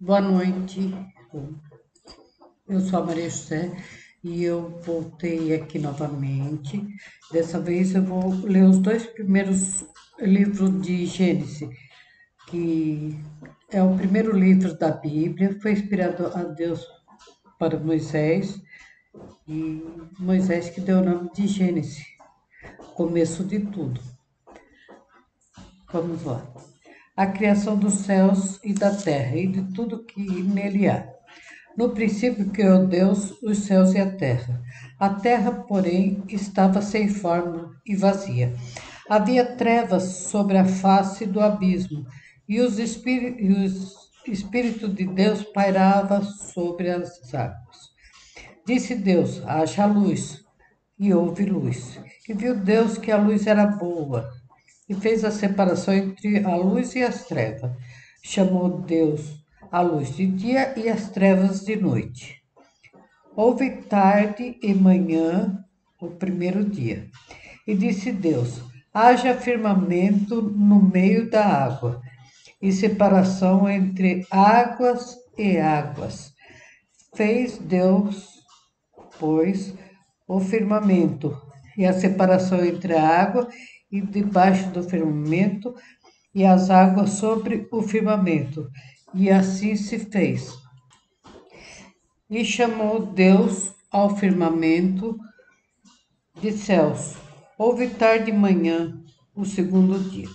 Boa noite, eu sou a Maria José e eu voltei aqui novamente. Dessa vez eu vou ler os dois primeiros livros de Gênesis, que é o primeiro livro da Bíblia, foi inspirado a Deus para Moisés, e Moisés que deu o nome de Gênesis, começo de tudo. Vamos lá. A criação dos céus e da terra e de tudo que nele há. No princípio criou Deus os céus e a terra. A terra, porém, estava sem forma e vazia. Havia trevas sobre a face do abismo, e o Espírito de Deus pairava sobre as águas. Disse Deus: haja luz, e houve luz. E viu Deus que a luz era boa, e fez a separação entre a luz e as trevas. Chamou Deus a luz de dia e as trevas de noite. Houve tarde e manhã, o primeiro dia. E disse Deus: haja firmamento no meio da água, e separação entre águas e águas. Fez Deus, pois, o firmamento, e a separação entre a água e debaixo do firmamento, e as águas sobre o firmamento. E assim se fez. E chamou Deus ao firmamento de céus. Houve tarde e manhã, o segundo dia.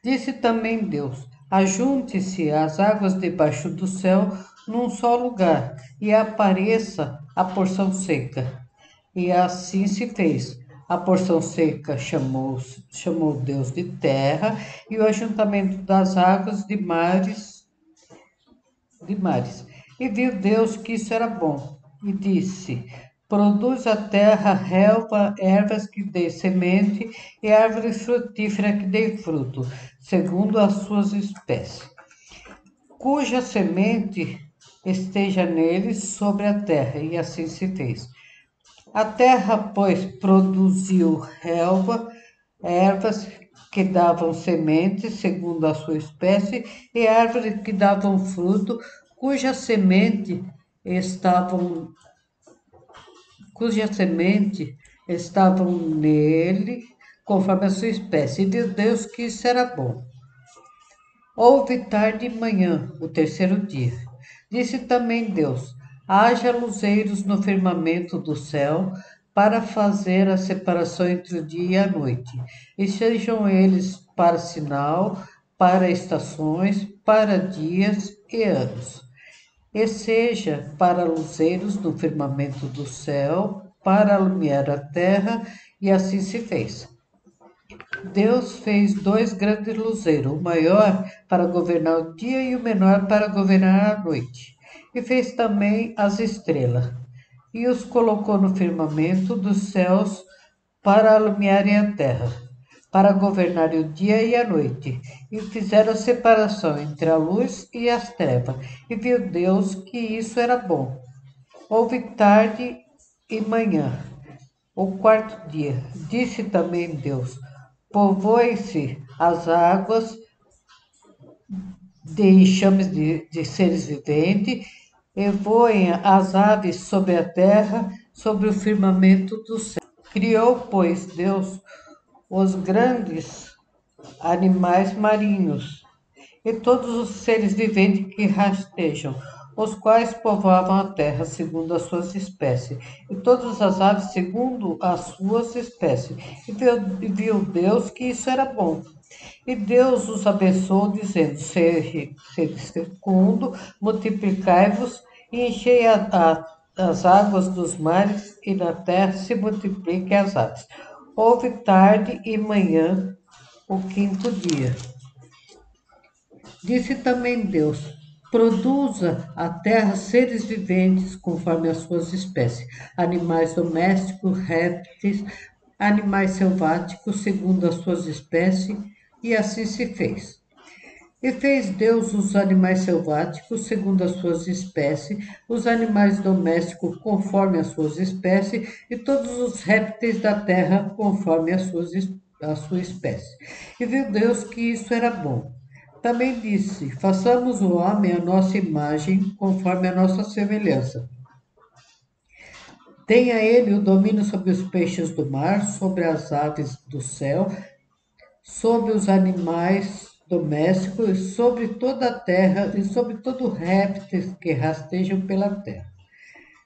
Disse também Deus: ajunte-se as águas debaixo do céu num só lugar, e apareça a porção seca. E assim se fez. A porção seca chamou Deus de terra, e o ajuntamento das águas de mares. E viu Deus que isso era bom, e disse: produz a terra relva, ervas que dê semente, e árvore frutífera que dê fruto, segundo as suas espécies, cuja semente esteja neles sobre a terra. E assim se fez. A terra, pois, produziu relva, ervas que davam sementes segundo a sua espécie, e árvores que davam fruto, cuja semente estavam, cuja semente estavam nele, conforme a sua espécie. E viu Deus que isso era bom. Houve tarde e manhã, o terceiro dia. Disse também Deus: haja luzeiros no firmamento do céu, para fazer a separação entre o dia e a noite, e sejam eles para sinal, para estações, para dias e anos. E seja para luzeiros no firmamento do céu, para alumiar a terra, e assim se fez. Deus fez dois grandes luzeiros, o maior para governar o dia e o menor para governar a noite. E fez também as estrelas, e os colocou no firmamento dos céus para alumiarem a terra, para governar o dia e a noite. E fizeram a separação entre a luz e as trevas. E viu Deus que isso era bom. Houve tarde e manhã, o quarto dia. Disse também Deus: povoem-se as águas de enxames de seres viventes, e voem as aves sobre a terra, sobre o firmamento do céu. Criou, pois, Deus os grandes animais marinhos e todos os seres viventes que rastejam, os quais povoavam a terra segundo as suas espécies, e todas as aves segundo as suas espécies. E viu Deus que isso era bom. E Deus os abençoou, dizendo: sede fecundo, multiplicai-vos e enchei as águas dos mares, e na terra se multipliquem as aves. Houve tarde e manhã, o quinto dia. Disse também Deus: produza a terra seres viventes conforme as suas espécies, animais domésticos, répteis, animais selváticos segundo as suas espécies, e assim se fez. E fez Deus os animais selváticos segundo as suas espécies, os animais domésticos conforme as suas espécies, e todos os répteis da terra conforme a sua espécie. E viu Deus que isso era bom. Também disse: façamos o homem à nossa imagem, conforme a nossa semelhança. Tenha ele o domínio sobre os peixes do mar, sobre as aves do céu, sobre os animais domésticos, sobre toda a terra e sobre todo répteis que rastejam pela terra.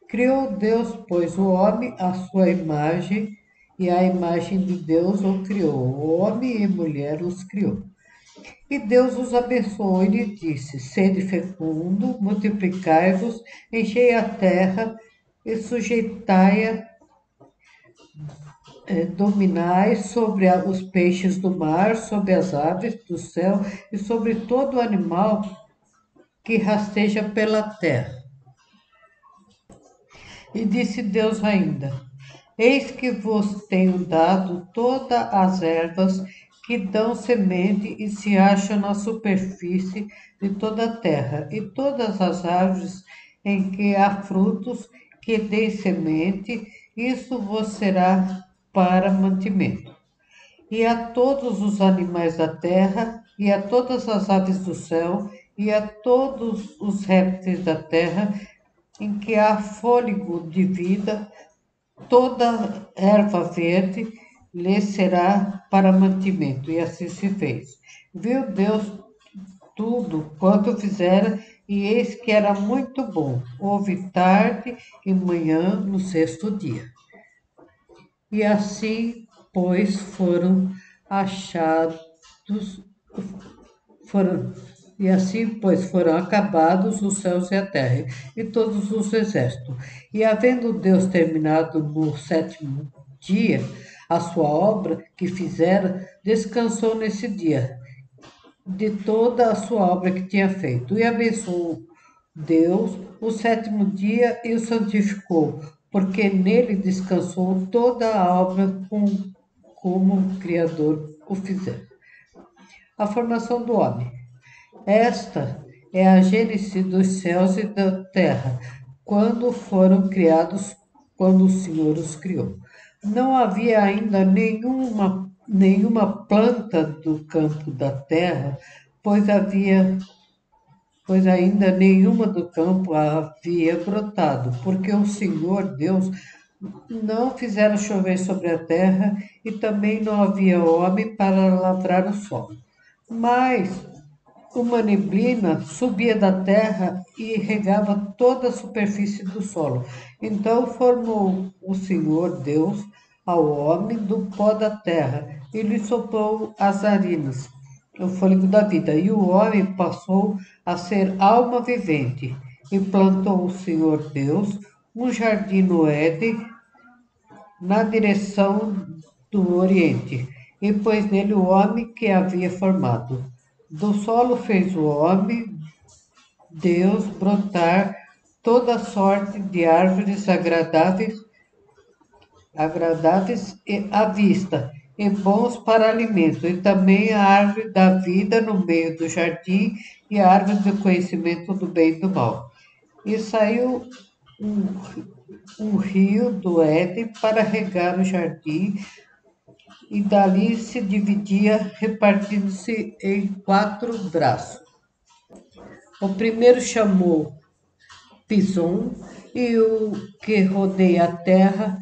Criou Deus, pois, o homem à sua imagem, e à imagem de Deus o criou. O homem e mulher os criou. E Deus os abençoou e lhe disse: sede fecundo, multiplicai-vos, enchei a terra e sujeitai-a, dominai sobre os peixes do mar, sobre as aves do céu e sobre todo animal que rasteja pela terra. E disse Deus ainda: eis que vos tenho dado todas as ervas que dão semente e se acham na superfície de toda a terra, e todas as árvores em que há frutos que deem semente, isso vos será para mantimento. E a todos os animais da terra, e a todas as aves do céu, e a todos os répteis da terra, em que há fôlego de vida, toda erva verde lhe será para mantimento. E assim se fez. Viu Deus tudo quanto fizera, e eis que era muito bom. Houve tarde e manhã no sexto dia. E assim, pois, foram, e assim, pois, foram acabados os céus e a terra, e todos os exércitos. E havendo Deus terminado no sétimo dia a sua obra que fizera, descansou nesse dia de toda a sua obra que tinha feito. E abençoou Deus o sétimo dia e o santificou, porque nele descansou toda a obra como o Criador o fizera. A formação do homem. Esta é a gênese dos céus e da terra, quando foram criados, quando o Senhor os criou. Não havia ainda nenhuma planta do campo da terra, pois ainda nenhuma do campo havia brotado, porque o Senhor Deus não fizera chover sobre a terra, e também não havia homem para lavrar o solo. Mas uma neblina subia da terra e regava toda a superfície do solo. Então formou o Senhor Deus ao homem do pó da terra e lhe soprou as narinas, o fôlego da vida. E o homem passou a ser alma vivente. E plantou o Senhor Deus um jardim no Éden, na direção do Oriente, e pôs nele o homem que havia formado. Do solo fez o homem, Deus, brotar toda sorte de árvores agradáveis à vista, e bons para alimento, e também a árvore da vida no meio do jardim, e a árvore do conhecimento do bem e do mal. E saiu um rio do Éden para regar o jardim, e dali se dividia, repartindo-se em 4 braços. O primeiro chamou Pison, e o que rodeia a terra,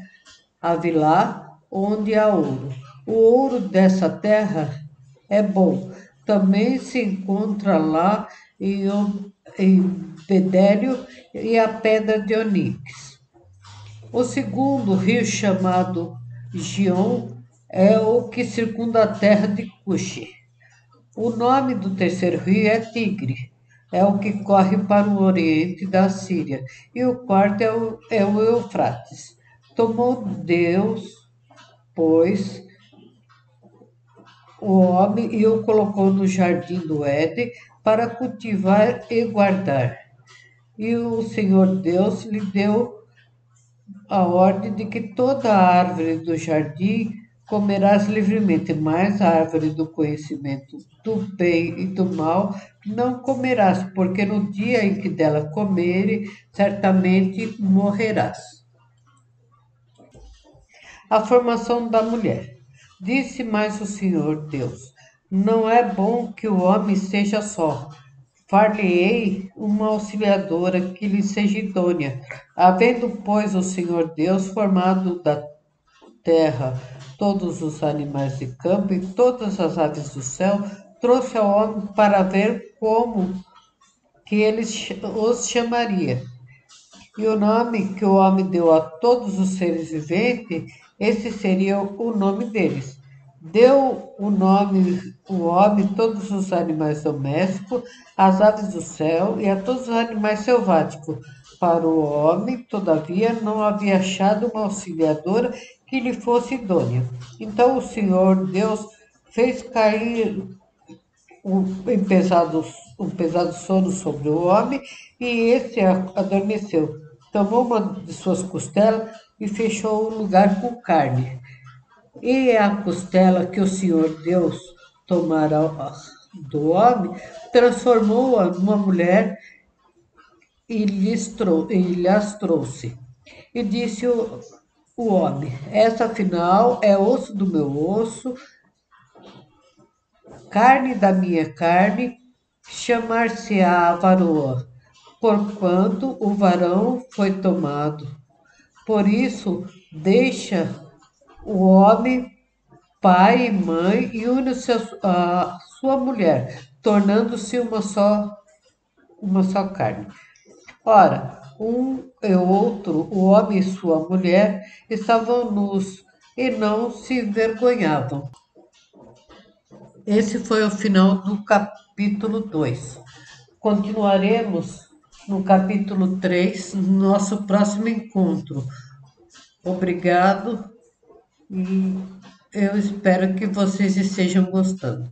Avilá, onde há ouro. O ouro dessa terra é bom. Também se encontra lá em Bedélio e a pedra de Onix. O segundo rio, chamado Gion, é o que circunda a terra de Cuxi. O nome do terceiro rio é Tigre, é o que corre para o oriente da Síria. E o quarto é o Eufrates. Tomou Deus, pois, o homem e o colocou no jardim do Éden para cultivar e guardar. E o Senhor Deus lhe deu a ordem de que toda a árvore do jardim comerás livremente, mas a árvore do conhecimento do bem e do mal não comerás, porque no dia em que dela comeres, certamente morrerás. A formação da mulher. Disse mais o Senhor Deus: Não é bom que o homem seja só. Far-lhe-ei uma auxiliadora que lhe seja idônea. Havendo, pois, o Senhor Deus formado da terra todos os animais de campo e todas as aves do céu, trouxe ao homem para ver como que ele os chamaria. E o nome que o homem deu a todos os seres viventes, esse seria o nome deles. Deu o nome, o homem, todos os animais domésticos, as aves do céu e a todos os animais selváticos. Para o homem, todavia, não havia achado uma auxiliadora que lhe fosse idônea. Então o Senhor Deus fez cair um pesado sono sobre o homem, e esse adormeceu. Tomou uma de suas costelas e fechou o lugar com carne. E a costela que o Senhor Deus tomara do homem, transformou-a numa mulher e lhes trouxe. E disse o homem: essa afinal é osso do meu osso, carne da minha carne, chamar-se-á varoa, porquanto o varão foi tomado. Por isso, deixa o homem pai e mãe e une-se a sua mulher, tornando-se uma só carne. Ora, um e outro, o homem e sua mulher, estavam nus e não se envergonhavam. Esse foi o final do capítulo 2. Continuaremos no capítulo 3, no nosso próximo encontro. Obrigado e eu espero que vocês estejam gostando.